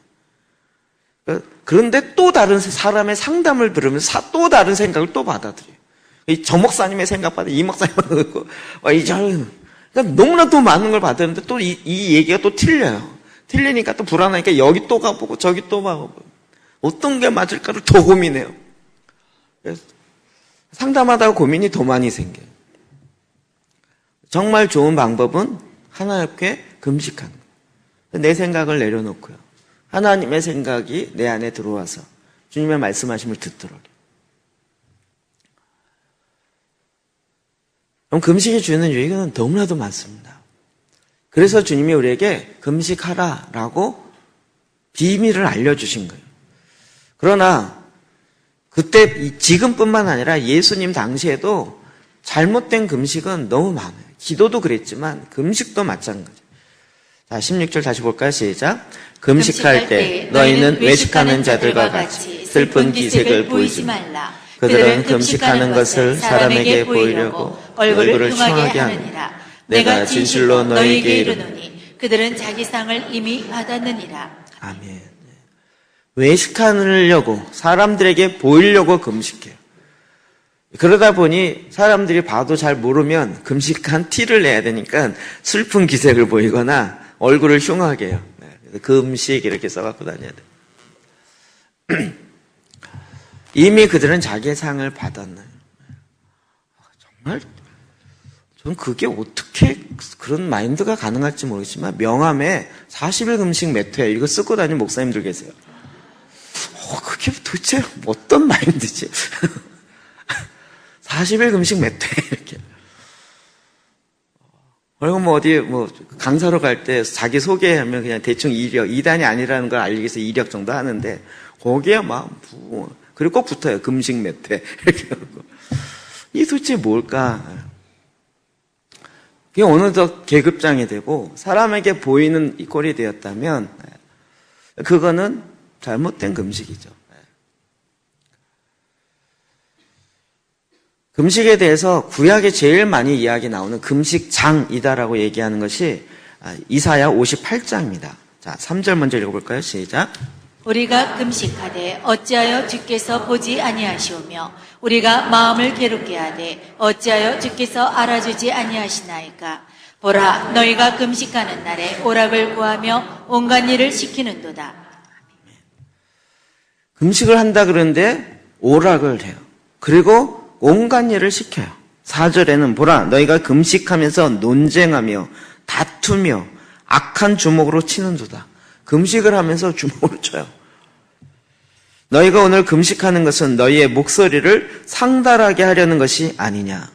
그런데 또 다른 사람의 상담을 들으면서 또 다른 생각을 또 받아들여요. 저 목사님의 생각 받아, 이 목사님 받고, 그러니까 너무나 또 많은 걸 받았는데 또 이 얘기가 또 틀려요. 틀리니까 또 불안하니까 여기 또 가보고 저기 또 가보고 어떤 게 맞을까를 더 고민해요. 그래서 상담하다가 고민이 더 많이 생겨요. 정말 좋은 방법은 하나님께 금식하는 거예요. 내 생각을 내려놓고요. 하나님의 생각이 내 안에 들어와서 주님의 말씀하심을 듣도록. 그럼 금식이 주는 유익은 너무나도 많습니다. 그래서 주님이 우리에게 금식하라라고 비밀을 알려주신 거예요. 그러나 그때 지금뿐만 아니라 예수님 당시에도 잘못된 금식은 너무 많아요. 기도도 그랬지만 금식도 마찬가지예요. 자, 16절 다시 볼까요? 시작. 금식할 때 너희는 외식하는 자들과 같이 슬픈 기색을 보이지 말라. 그들은 금식하는 것을 사람에게 보이려고 얼굴을 흉하게 하느니라. 내가 진실로 너희에게 이르노니 그들은 자기 상을 이미 받았느니라. 아멘. 외식하려고 사람들에게 보이려고 금식해요. 그러다 보니 사람들이 봐도 잘 모르면 금식한 티를 내야 되니까 슬픈 기색을 보이거나 얼굴을 흉하게 해요. 금식 이렇게 써갖고 다녀야 돼. 이미 그들은 자기의 상을 받았나요? 정말 저는 그게 어떻게 그런 마인드가 가능할지 모르겠지만 명함에 40일 금식 몇 회 이거 쓰고 다니는 목사님들 계세요. 그게 도대체 어떤 마인드지? 40일 금식 몇 회 이렇게. 그리고 뭐 어디 강사로 갈 때 자기 소개하면 그냥 대충 이력, 2단이 아니라는 걸 알리기 위해서 이력 정도 하는데 거기에 막 그리고 꼭 붙어요. 금식 몇 회 이렇게 하고. 이 도대체 뭘까? 그게 어느덧 계급장이 되고 사람에게 보이는 이 꼴이 되었다면 그거는 잘못된 금식이죠. 금식에 대해서 구약에 제일 많이 이야기 나오는 금식장이다라고 얘기하는 것이 이사야 58장입니다. 자, 3절 먼저 읽어볼까요? 시작. 우리가 금식하되 어찌하여 주께서 보지 아니하시오며 우리가 마음을 괴롭게 하되 어찌하여 주께서 알아주지 아니하시나이까. 보라, 너희가 금식하는 날에 오락을 구하며 온갖 일을 시키는도다. 금식을 한다 그러는데 오락을 해요. 그리고 온갖 일을 시켜요. 4절에는 보라, 너희가 금식하면서 논쟁하며 다투며 악한 주먹으로 치는도다. 금식을 하면서 주먹으로 쳐요. 너희가 오늘 금식하는 것은 너희의 목소리를 상달하게 하려는 것이 아니냐.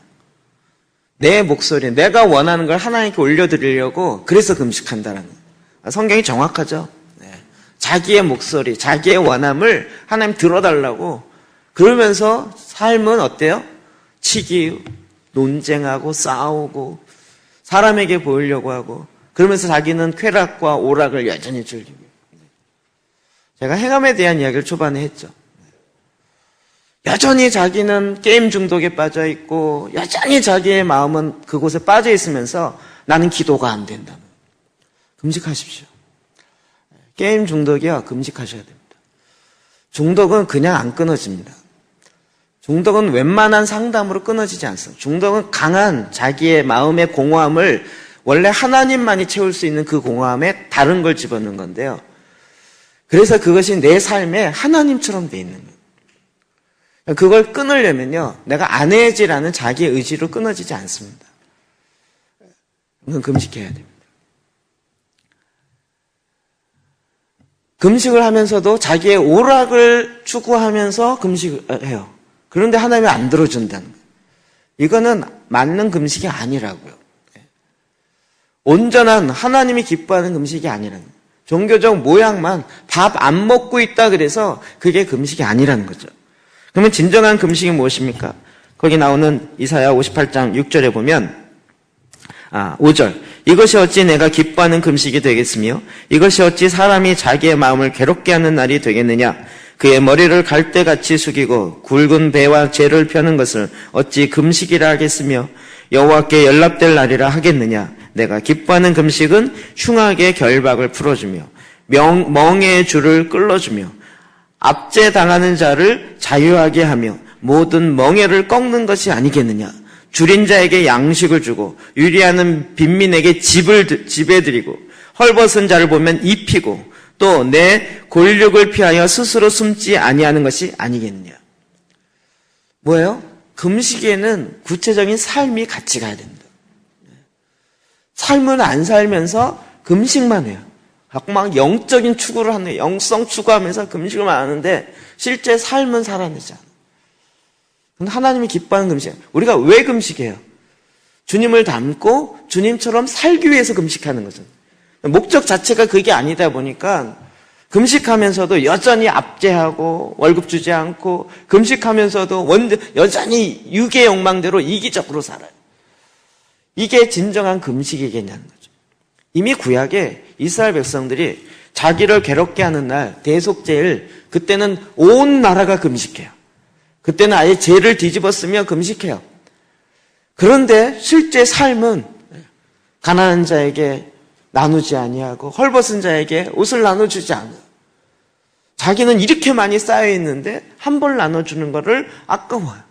내 목소리, 내가 원하는 걸 하나님께 올려드리려고 그래서 금식한다라는 거예요. 성경이 정확하죠. 네. 자기의 목소리, 자기의 원함을 하나님 들어달라고 그러면서 삶은 어때요? 치기, 논쟁하고 싸우고 사람에게 보이려고 하고 그러면서 자기는 쾌락과 오락을 여전히 즐기고. 제가 행함에 대한 이야기를 초반에 했죠. 여전히 자기는 게임 중독에 빠져 있고 여전히 자기의 마음은 그곳에 빠져 있으면서 나는 기도가 안 된다. 금식하십시오. 게임 중독이요, 금식하셔야 됩니다. 중독은 그냥 안 끊어집니다. 중독은 웬만한 상담으로 끊어지지 않습니다. 중독은 강한 자기의 마음의 공허함을 원래 하나님만이 채울 수 있는 그 공허함에 다른 걸 집어넣는 건데요. 그래서 그것이 내 삶에 하나님처럼 돼 있는 거예요. 그걸 끊으려면요, 내가 안 해야지라는 자기의 의지로 끊어지지 않습니다. 그건 금식해야 됩니다. 금식을 하면서도 자기의 오락을 추구하면서 금식을 해요. 그런데 하나님이 안 들어준다는 거예요. 이거는 맞는 금식이 아니라고요. 온전한 하나님이 기뻐하는 금식이 아니라는 거예요. 종교적 모양만 밥 안 먹고 있다 그래서 그게 금식이 아니라는 거죠. 그러면 진정한 금식이 무엇입니까? 거기 나오는 이사야 58장 6절에 보면 5절 이것이 어찌 내가 기뻐하는 금식이 되겠으며 이것이 어찌 사람이 자기의 마음을 괴롭게 하는 날이 되겠느냐. 그의 머리를 갈대같이 숙이고 굵은 배와 재를 펴는 것을 어찌 금식이라 하겠으며 여호와께 연락될 날이라 하겠느냐. 내가 기뻐하는 금식은 흉악의 결박을 풀어주며 멍에의 줄을 끌어주며 압제당하는 자를 자유하게 하며 모든 멍에를 꺾는 것이 아니겠느냐. 줄인 자에게 양식을 주고 유리하는 빈민에게 집에 드리고 헐벗은 자를 보면 입히고 또 내 골육을 피하여 스스로 숨지 아니하는 것이 아니겠느냐. 뭐예요? 금식에는 구체적인 삶이 같이 가야 됩니다. 삶은 안 살면서 금식만 해요. 막 영적인 추구를 하는, 영성 추구하면서 금식을만 하는데 실제 삶은 살아내지 않아요. 근데 하나님이 기뻐하는 금식이에요. 우리가 왜 금식해요? 주님을 닮고 주님처럼 살기 위해서 금식하는 거죠. 목적 자체가 그게 아니다 보니까 금식하면서도 여전히 압제하고 월급 주지 않고 금식하면서도 여전히 육의 욕망대로 이기적으로 살아요. 이게 진정한 금식이겠냐는 거죠. 이미 구약에 이스라엘 백성들이 자기를 괴롭게 하는 날 대속제일 그때는 온 나라가 금식해요. 그때는 아예 죄를 뒤집었으며 금식해요. 그런데 실제 삶은 가난한 자에게 나누지 아니하고 헐벗은 자에게 옷을 나눠주지 않아요. 자기는 이렇게 많이 쌓여 있는데 한 벌 나눠주는 거를 아까워요.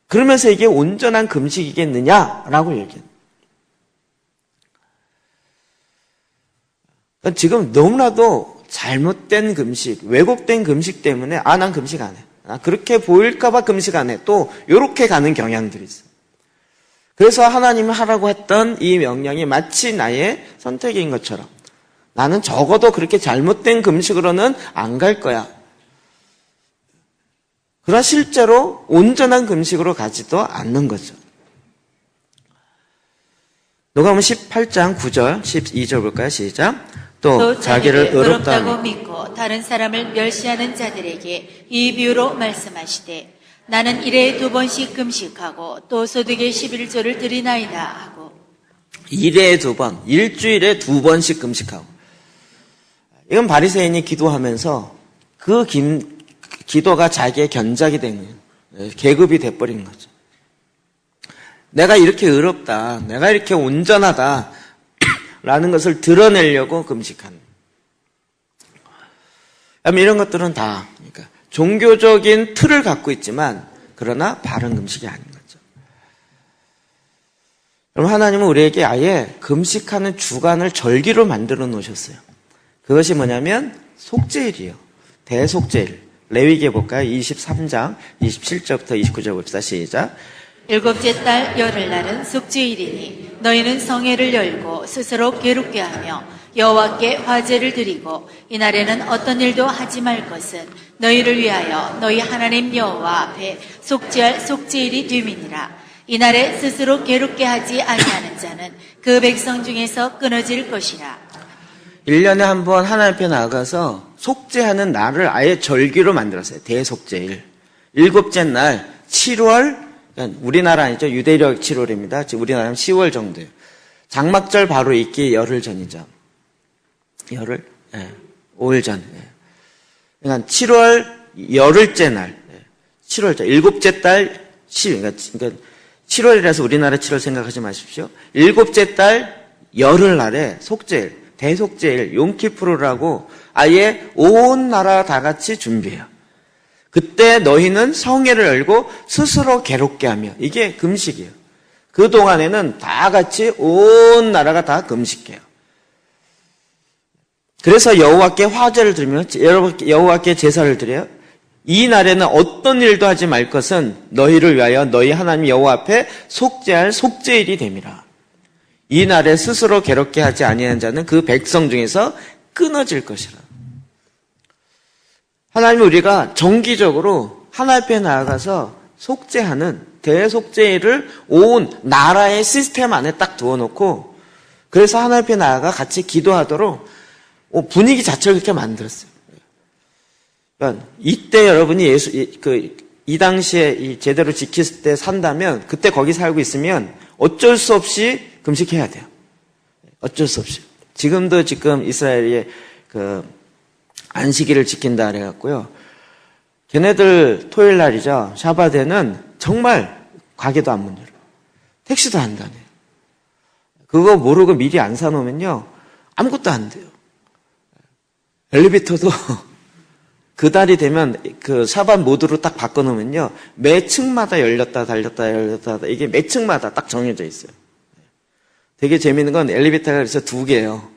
그러면서 이게 온전한 금식이겠느냐라고 얘기해요. 지금 너무나도 잘못된 금식, 왜곡된 금식 때문에 난 금식 안 해. 그렇게 보일까 봐 금식 안 해. 또 이렇게 가는 경향들이 있어요. 그래서 하나님이 하라고 했던 이 명령이 마치 나의 선택인 것처럼 나는 적어도 그렇게 잘못된 금식으로는 안 갈 거야. 그러나 실제로 온전한 금식으로 가지도 않는 거죠. 누가복음 18장 9절, 12절 볼까요? 시작. 또 자기를 의롭다고 믿고 다른 사람을 멸시하는 자들에게 이 비유로 말씀하시되 나는 일에 2번씩 금식하고 또 소득의 11조를 드리나이다 하고. 일에 2번, 일주일에 2번씩 금식하고. 이건 바리새인이 기도하면서 그 기도가 자기의 견작이 된 거예요. 계급이 돼버린 거죠. 내가 이렇게 의롭다, 내가 이렇게 온전하다 라는 것을 드러내려고 금식하는. 이런 것들은 다 그러니까 종교적인 틀을 갖고 있지만 그러나 바른 금식이 아닌 거죠. 그럼 하나님은 우리에게 아예 금식하는 주간을 절기로 만들어 놓으셨어요. 그것이 뭐냐면 속죄일이에요. 대속죄일. 레위기에 볼까요? 23장 27절부터 29절 봅시다. 시작. 일곱째 달 열흘날은 속죄일이니 너희는 성회를 열고 스스로 괴롭게 하며 여호와께 화제를 드리고 이날에는 어떤 일도 하지 말 것은 너희를 위하여 너희 하나님 여호와 앞에 속죄할 속죄일이 됨이니라. 이날에 스스로 괴롭게 하지 아니하는 자는 그 백성 중에서 끊어질 것이라. 1년에 한 번 하나님 앞에 나가서 속죄하는 날을 아예 절기로 만들었어요. 대속죄일. 일곱째 날 7월, 우리나라 아니죠. 유대력 7월입니다. 지금 우리나라는 10월 정도예요. 장막절 바로 있기 열흘 전이죠. 열흘? 네. 5일 전. 네. 그러니까 7월 열흘째 날. 7월째. 일곱째 달 10. 그러니까 7월이라서 우리나라 7월 생각하지 마십시오. 일곱째 달 열흘 날에 속죄일, 대속죄일, 용키프르라고 아예 온 나라 다 같이 준비해요. 그때 너희는 성회를 열고 스스로 괴롭게 하며 이게 금식이에요. 그동안에는 다 같이 온 나라가 다 금식해요. 그래서 여호와께 화제를 드리며 여호와께 제사를 드려요. 이 날에는 어떤 일도 하지 말 것은 너희를 위하여 너희 하나님 여호와 앞에 속죄할 속죄일이 됨이라. 이 날에 스스로 괴롭게 하지 아니한 자는 그 백성 중에서 끊어질 것이라. 하나님은 우리가 정기적으로 하나님 앞에 나아가서 속죄하는 대속죄일을 온 나라의 시스템 안에 딱 두어놓고 그래서 하나님 앞에 나아가 같이 기도하도록 분위기 자체를 그렇게 만들었어요. 그러니까 이때 여러분이 이 당시에 제대로 지켰을 때 산다면 그때 거기 살고 있으면 어쩔 수 없이 금식해야 돼요. 어쩔 수 없이. 지금 이스라엘이 안식일을 지킨다 그래갖고요. 걔네들 토요일 날이죠. 샤바데는 정말 가게도 안 문 열어요. 택시도 안 다녀요. 그거 모르고 미리 안 사놓으면요. 아무것도 안 돼요. 엘리베이터도 그 달이 되면 그 샤반 모드로 딱 바꿔놓으면요. 매 층마다 열렸다 이게 매 층마다 딱 정해져 있어요. 되게 재밌는 건 엘리베이터가 그래서 2개예요.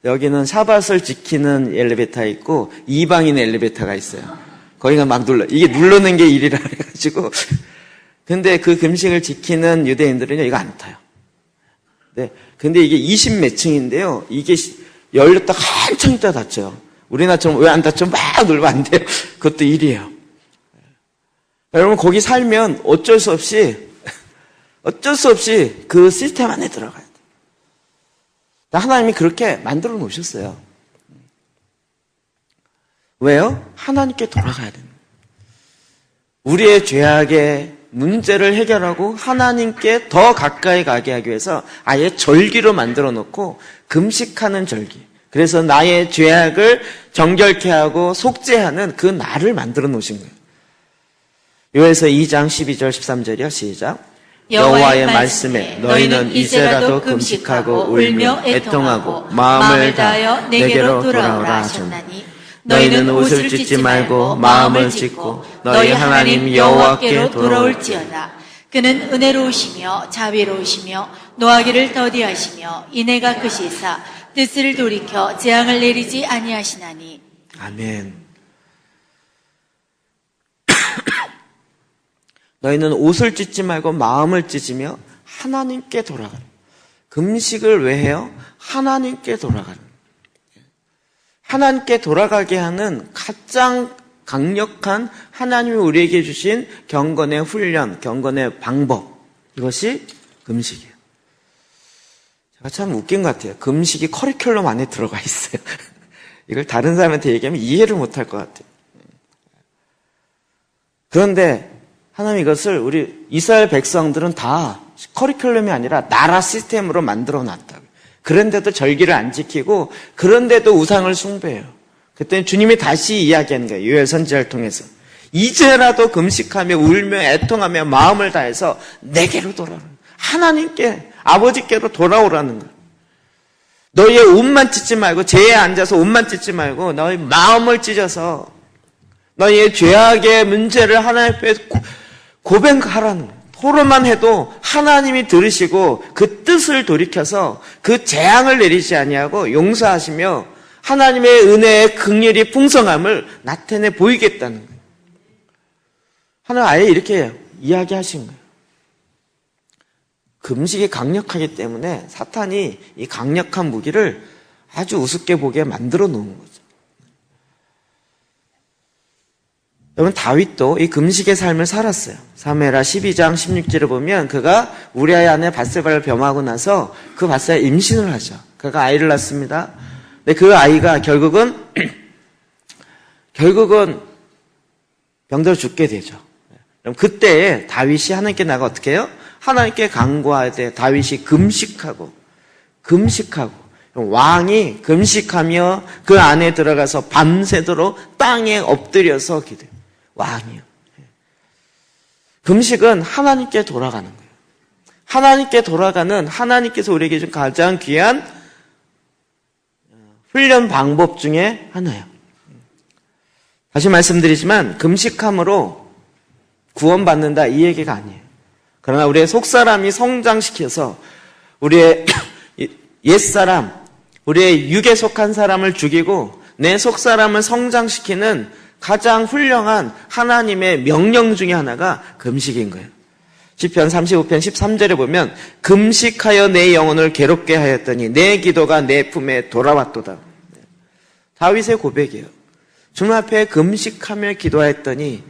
여기는 샤밧을 지키는 엘리베이터가 있고 이방인 엘리베이터가 있어요. 거기가 막 이게 누르는 게 일이라 그래가지고 근데 그 금식을 지키는 유대인들은요 이거 안 타요. 네. 근데 이게 20 몇 층인데요. 이게 열렸다가 한참 있다 닫혀요. 우리나라처럼 왜 안 닫혀? 막 누르면 안 돼요. 그것도 일이에요. 여러분 거기 살면 어쩔 수 없이 그 시스템 안에 들어가요. 하나님이 그렇게 만들어 놓으셨어요. 왜요? 하나님께 돌아가야 됩니다. 우리의 죄악의 문제를 해결하고 하나님께 더 가까이 가게 하기 위해서 아예 절기로 만들어 놓고 금식하는 절기. 그래서 나의 죄악을 정결케 하고 속죄하는 그 날을 만들어 놓으신 거예요. 요에서 2장 12절 13절이요. 시작. 여호와의 말씀에 너희는 이제라도 금식하고 울며 애통하고 마음을 다하여 내게로 돌아오라 하셨나니 너희는 옷을 찢지 말고 마음을 찢고 너희 하나님 여호와께로 돌아올지어다. 그는 은혜로우시며 자비로우시며 노하기를 더디하시며 인애가 크시사 뜻을 돌이켜 재앙을 내리지 아니하시나니. 아멘. 너희는 옷을 찢지 말고 마음을 찢으며 하나님께 돌아가라. 금식을 왜 해요? 하나님께 돌아가는. 하나님께 돌아가게 하는 가장 강력한 하나님이 우리에게 주신 경건의 훈련, 경건의 방법. 이것이 금식이에요. 제가 참 웃긴 것 같아요. 금식이 커리큘럼 안에 들어가 있어요. 이걸 다른 사람한테 얘기하면 이해를 못할 것 같아요. 그런데 하나님 이것을 우리 이스라엘 백성들은 다 커리큘럼이 아니라 나라 시스템으로 만들어 놨다고. 그런데도 절기를 안 지키고 그런데도 우상을 숭배해요. 그때 주님이 다시 이야기하는 거예요. 요엘 선지자를 통해서. 이제라도 금식하며 울며 애통하며 마음을 다해서 내게로 돌아오라. 하나님께 아버지께로 돌아오라는 거예요. 너희의 옷만 찢지 말고, 제에 앉아서 옷만 찢지 말고 너희 마음을 찢어서 너희의 죄악의 문제를 하나님 앞에 고백하라는 거예요. 토로만 해도 하나님이 들으시고 그 뜻을 돌이켜서 그 재앙을 내리지 아니하고 용서하시며 하나님의 은혜의 긍휼이 풍성함을 나타내 보이겠다는 거예요. 하나님 아예 이렇게 이야기하신 거예요. 금식이 강력하기 때문에 사탄이 이 강력한 무기를 아주 우습게 보게 만들어 놓은 거죠. 여러분, 다윗도 이 금식의 삶을 살았어요. 사무엘하 12장 16절을 보면 그가 우리아의 아내 밧세바를 범하고 나서 그 밧세바가 임신을 하죠. 그가 아이를 낳습니다. 근데 그 아이가 결국은 병들어 죽게 되죠. 그럼 그때에 다윗이 하나님께 나가 어떻게 해요? 하나님께 간구할 때 다윗이 금식하고 왕이 금식하며 그 안에 들어가서 밤새도록 땅에 엎드려서 기도해요. 왕이요. 금식은 하나님께 돌아가는 거예요. 하나님께 돌아가는, 하나님께서 우리에게 준 가장 귀한 훈련 방법 중에 하나예요. 다시 말씀드리지만 금식함으로 구원받는다 이 얘기가 아니에요. 그러나 우리의 속사람이 성장시켜서 우리의 옛사람, 우리의 육에 속한 사람을 죽이고 내 속사람을 성장시키는 가장 훌륭한 하나님의 명령 중에 하나가 금식인 거예요. 시편 35편 13절에 보면 금식하여 내 영혼을 괴롭게 하였더니 내 기도가 내 품에 돌아왔도다. 다윗의 고백이에요. 주님 앞에 금식하며 기도하였더니,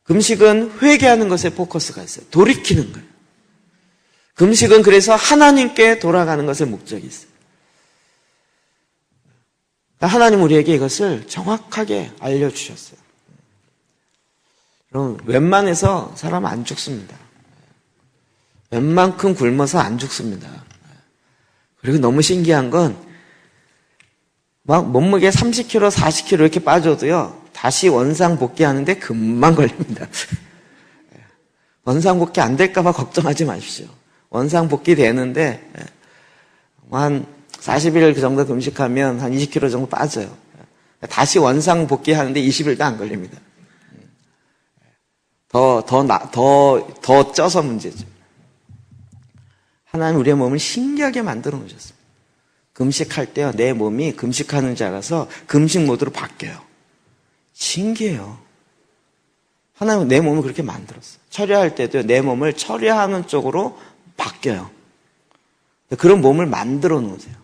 금식은 회개하는 것에 포커스가 있어요. 돌이키는 거예요. 금식은 그래서 하나님께 돌아가는 것에 목적이 있어요. 하나님 우리에게 이것을 정확하게 알려주셨어요. 여러분, 웬만해서 사람 안 죽습니다. 웬만큼 굶어서 안 죽습니다. 그리고 너무 신기한 건 막 몸무게 30kg, 40kg 이렇게 빠져도요, 다시 원상복귀하는데 금방 걸립니다. 원상복귀 안 될까봐 걱정하지 마십시오. 원상복귀 되는데 한 40일 그 정도 금식하면 한 20kg 정도 빠져요. 다시 원상복귀하는데 20일도 안 걸립니다. 더 쪄서 문제죠. 하나님 우리의 몸을 신기하게 만들어 놓으셨습니다. 금식할 때요, 내 몸이 금식하는 줄 알아서 금식 모드로 바뀌어요. 신기해요. 하나님은 내 몸을 그렇게 만들었어요. 처리할 때도 내 몸을 처리하는 쪽으로 바뀌어요. 그런 몸을 만들어 놓으세요.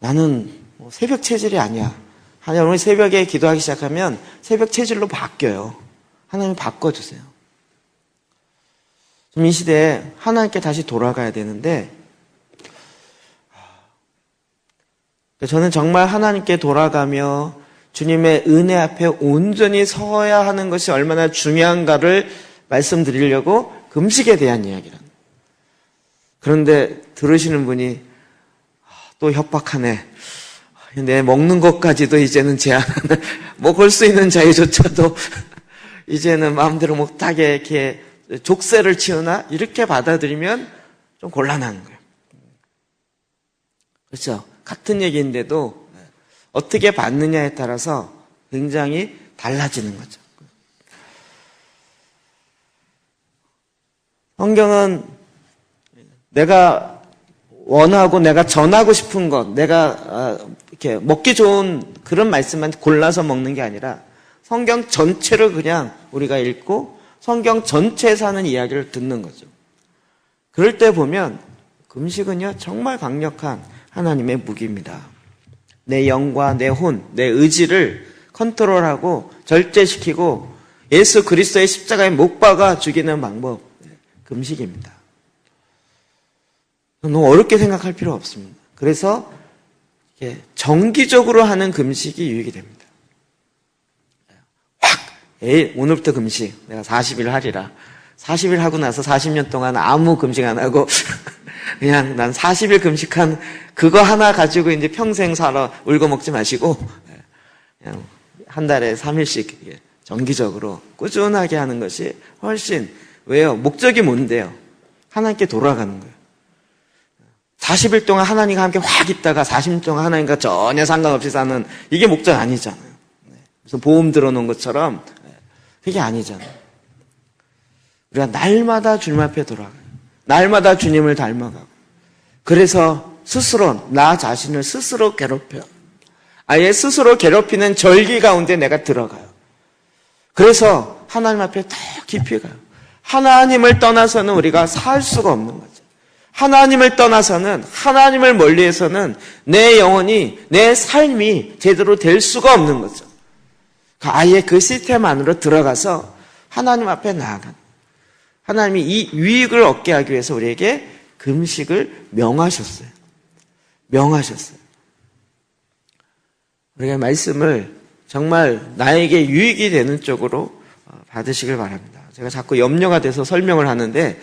나는 새벽 체질이 아니야. 하나님 새벽에 기도하기 시작하면 새벽 체질로 바뀌어요. 하나님 바꿔주세요. 좀 이 시대에 하나님께 다시 돌아가야 되는데, 저는 정말 하나님께 돌아가며 주님의 은혜 앞에 온전히 서야 하는 것이 얼마나 중요한가를 말씀드리려고 금식에 대한 이야기라는. 그런데 들으시는 분이 또 협박하네. 내 먹는 것까지도 이제는 제한을, 먹을 수 있는 자유조차도 이제는 마음대로 못하게 이렇게 족쇄를 치우나? 이렇게 받아들이면 좀 곤란한 거예요. 그렇죠? 같은 얘기인데도 어떻게 받느냐에 따라서 굉장히 달라지는 거죠. 성경은 내가 원하고 내가 전하고 싶은 것, 내가 이렇게 먹기 좋은 그런 말씀만 골라서 먹는 게 아니라 성경 전체를 그냥 우리가 읽고 성경 전체에서 하는 이야기를 듣는 거죠. 그럴 때 보면 금식은요, 정말 강력한 하나님의 무기입니다. 내 영과 내 혼, 내 의지를 컨트롤하고 절제시키고 예수 그리스도의 십자가에 못 박아 죽이는 방법, 금식입니다. 너무 어렵게 생각할 필요 없습니다. 그래서 정기적으로 하는 금식이 유익이 됩니다. 오늘부터 금식, 내가 40일 하리라. 40일 하고 나서 40년 동안 아무 금식 안 하고 그냥 난 40일 금식한 그거 하나 가지고 이제 평생 살아 울고 먹지 마시고 그냥 한 달에 3일씩 정기적으로 꾸준하게 하는 것이 훨씬, 왜요? 목적이 뭔데요? 하나님께 돌아가는 거예요. 40일 동안 하나님과 함께 확 있다가 40일 동안 하나님과 전혀 상관없이 사는 이게 목적 아니잖아요. 무슨 보험 들어놓은 것처럼 그게 아니잖아요. 우리가 날마다 주님 앞에 돌아가요. 날마다 주님을 닮아가고 그래서 스스로 나 자신을 스스로 괴롭혀요. 아예 스스로 괴롭히는 절기 가운데 내가 들어가요. 그래서 하나님 앞에 더 깊이 가요. 하나님을 떠나서는 우리가 살 수가 없는 거죠. 하나님을 떠나서는 하나님을 멀리해서는 내 영혼이 내 삶이 제대로 될 수가 없는 거죠. 아예 그 시스템 안으로 들어가서 하나님 앞에 나아가는 하나님이 이 유익을 얻게 하기 위해서 우리에게 금식을 명하셨어요. 명하셨어요. 우리가 말씀을 정말 나에게 유익이 되는 쪽으로 받으시길 바랍니다. 제가 자꾸 염려가 돼서 설명을 하는데